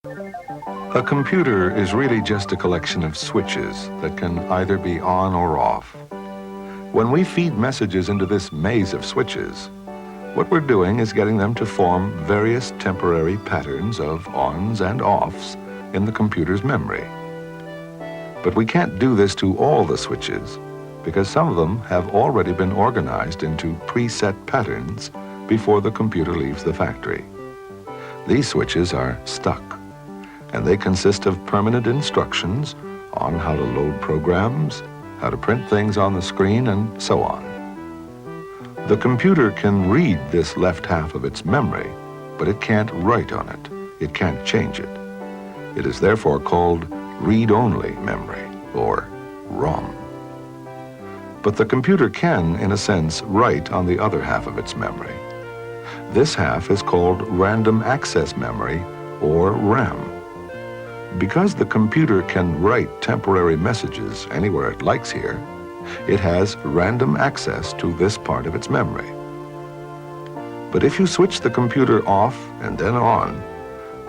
A computer is really just a collection of switches that can either be on or off. When we feed messages into this maze of switches, what we're doing is getting them to form various temporary patterns of ons and offs in the computer's memory. But we can't do this to all the switches because some of them have already been organized into preset patterns before the computer leaves the factory. These switches are stuck, and they consist of permanent instructions on how to load programs, how to print things on the screen, and so on. The computer can read this left half of its memory, but it can't write on it. It can't change it. It is therefore called read-only memory, or ROM. But the computer can, in a sense, write on the other half of its memory. This half is called random access memory, or RAM. Because the computer can write temporary messages anywhere it likes here, it has random access to this part of its memory. But if you switch the computer off and then on,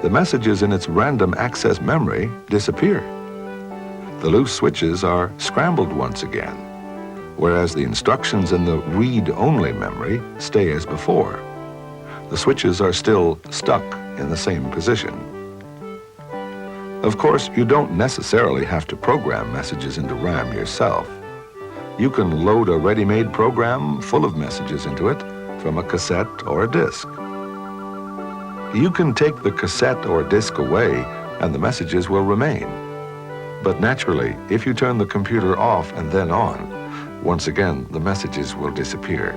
the messages in its random access memory disappear. The loose switches are scrambled once again, whereas the instructions in the read-only memory stay as before. The switches are still stuck in the same position. Of course, you don't necessarily have to program messages into RAM yourself. You can load a ready-made program full of messages into it from a cassette or a disc. You can take the cassette or disc away and the messages will remain. But naturally, if you turn the computer off and then on, once again, the messages will disappear.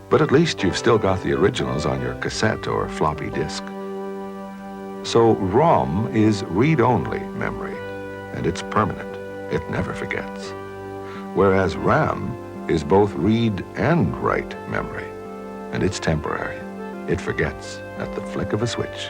But at least you've still got the originals on your cassette or floppy disk. So ROM is read-only memory, and it's permanent. It never forgets. Whereas RAM is both read and write memory, and it's temporary. It forgets at the flick of a switch.